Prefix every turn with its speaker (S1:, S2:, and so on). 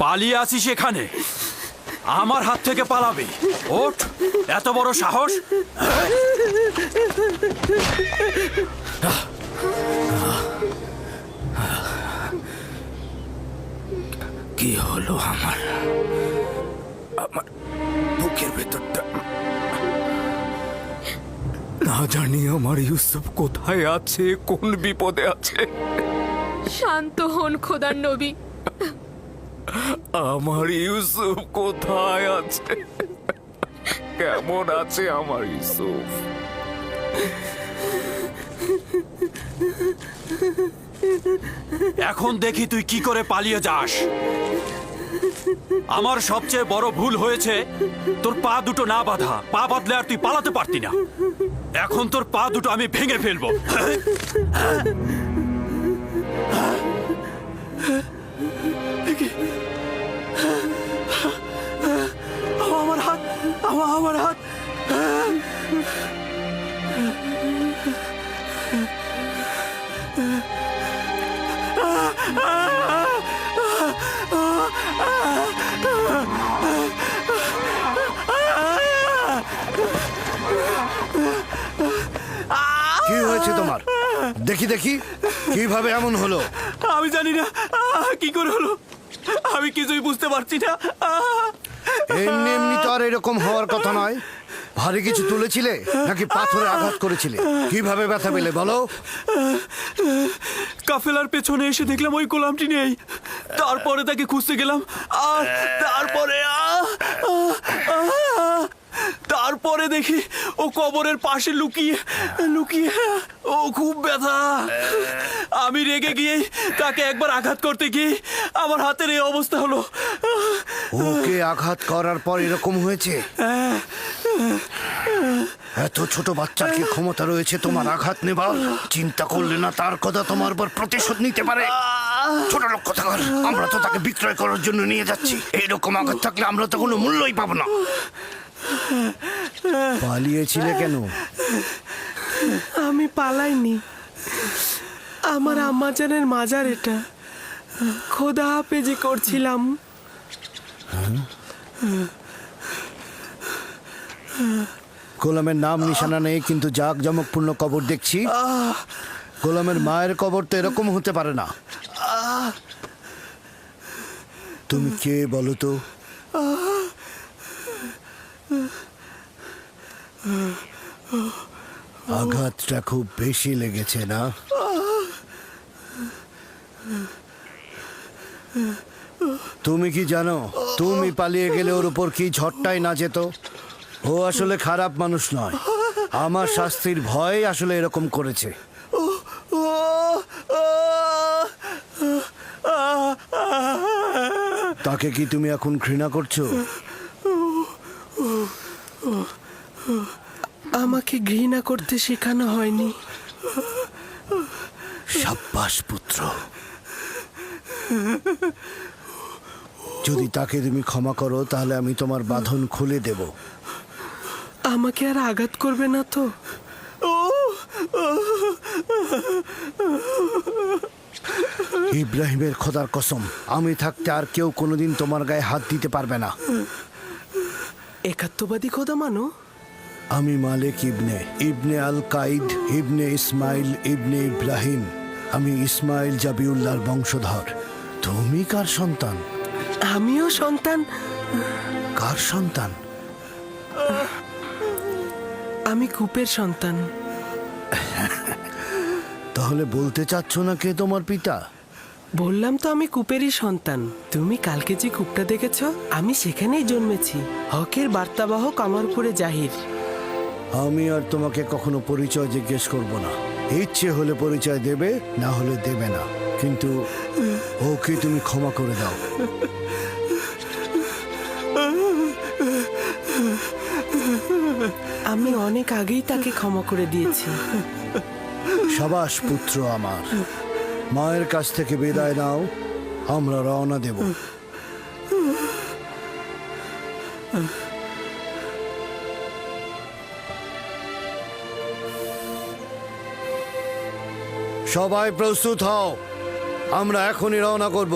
S1: পালিয়ে আছিস এখানে, আমার হাত থেকে পালাবি? ওঠ, এত বড় সাহস! কি হলো আমার? আমার বুকের ভেতরটা না জানি আমার ইউসুফ কোথায় আছে, কোন বিপদে আছে।
S2: শান্ত হন খোদার নবী।
S1: আমার ইউসুফ কোথায় আছে? কেমন আছে আমার ইউসুফ? এখন দেখি তুই কি করে পালিয়ে যাস। আমার সবচেয়ে বড় ভুল হয়েছে তোর পা দুটো না বাঁধা। পা বাঁধলে আর তুই পালাতে পারতি না। এখন তোর পা দুটো আমি ভেঙে ফেলবো। আমার হাত, আমার হাত।
S3: কি হয়েছে তোমার? দেখি দেখি কিভাবে এমন হলো।
S1: আমি জানি না কি করে হলো, আমি কিছুই বুঝতে পারছি না।
S3: এমনি এমনি তো আর এরকম হওয়ার কথা নয়। ভারী কিছু তুলেছিলে নাকি পাথরে আঘাত করেছিলে? কিভাবে ব্যথা পেলে বলো।
S1: কাফেলার পেছনে এসে দেখলাম ওই গোলামটি নেই। তারপরে তাকে খুঁজতে গেলাম, আর তারপরে দেখি ও কবরের পাশে লুকিয়ে লুকিয়ে। ও খুব ব্যথা। আমি রেগে গিয়ে তাকে একবার আঘাত করতে গিয়ে আমার হাতের এই অবস্থা হলো।
S3: ওকে আঘাত করার পর এরকম হয়েছে? এত ছোট বাচ্চার কি ক্ষমতা রয়েছে তোমার আঘাত নেবার? চিন্তা করলে না তার কথা তোমার উপর প্রতিশোধ নিতে পারে? ছোট লোক কথা কর। আমরা তো তাকে বিক্রয় করার জন্য নিয়ে যাচ্ছি। এইরকম আঘাত থাকলে আমরা তো কোনো মূল্যই পাবো না। পালিয়েছিলে কেন?
S4: আমি পালাইনি। আমার আম্মাজানের মাজার এটা। খোদা হাফেজি করছিলাম।
S3: গোলামের নাম নিশানা নেই, কিন্তু জাঁকজমকপূর্ণ কবর দেখছি। গোলামের মায়ের কবর তো এরকম হতে পারে না। তুমি কে বলো তো? আঘাতটা খুব বেশি লেগেছে না? তুমি কি জানো তুমি পালিয়ে গেলে ওর উপর কি ঝড়টাই না যেত? ও আসলে খারাপ মানুষ নয়। আমার শাস্তির ভয় আসলে এরকম করেছে। তাকে কি তুমি এখন ঘৃণা করছো?
S4: আমাকে ঘৃণা করতে শেখানো হয়নি।
S3: সাব্বাস পুত্র। যদি তাকে তুমি ক্ষমা করো তাহলে আমি তোমার বাঁধন খুলে দেব।
S4: আমাকে আর আঘাত করবে না তো?
S3: ইব্রাহিমের খোদার কসম, আমি থাকতে আর কেউ কোনোদিন তোমার গায়ে হাত দিতে পারবে না।
S4: একাত্মবাদী খোদা মানো?
S3: আমি মালিক ইবনে ইবনে আল কাইদ ইবনে ইসমাইল ইবনে ইব্রাহিম। আমি ইসমাইল জাবিউল্লাহর বংশধর। তুমি কার সন্তান?
S4: আমিও সন্তান।
S3: কার সন্তান?
S4: আমি কূপের সন্তান।
S3: তাহলে বলতে চাচ্ছ না কে তোমার পিতা?
S4: বললাম তো আমি কূপেরই সন্তান। তুমি কালকে যে কূপটা দেখেছ, আমি সেখানেই জন্মেছি। হকের বার্তাবাহক আমার উপরে জাহির।
S3: আমি আর তোমাকে কখনো পরিচয় জিজ্ঞেস করব না। ইচ্ছে হলে পরিচয় দেবে, না হলে দেবে না। কিন্তু ওকে তুমি ক্ষমা করে দাও।
S4: আমি অনেক আগেই তাকে ক্ষমা করে দিয়েছি।
S3: সাবাস পুত্র আমার। মায়ের কাছ থেকে বিদায় নাও, আমরা রওনা দেব। সবাই প্রস্তুত হও, আমরা এখনই রওনা করব।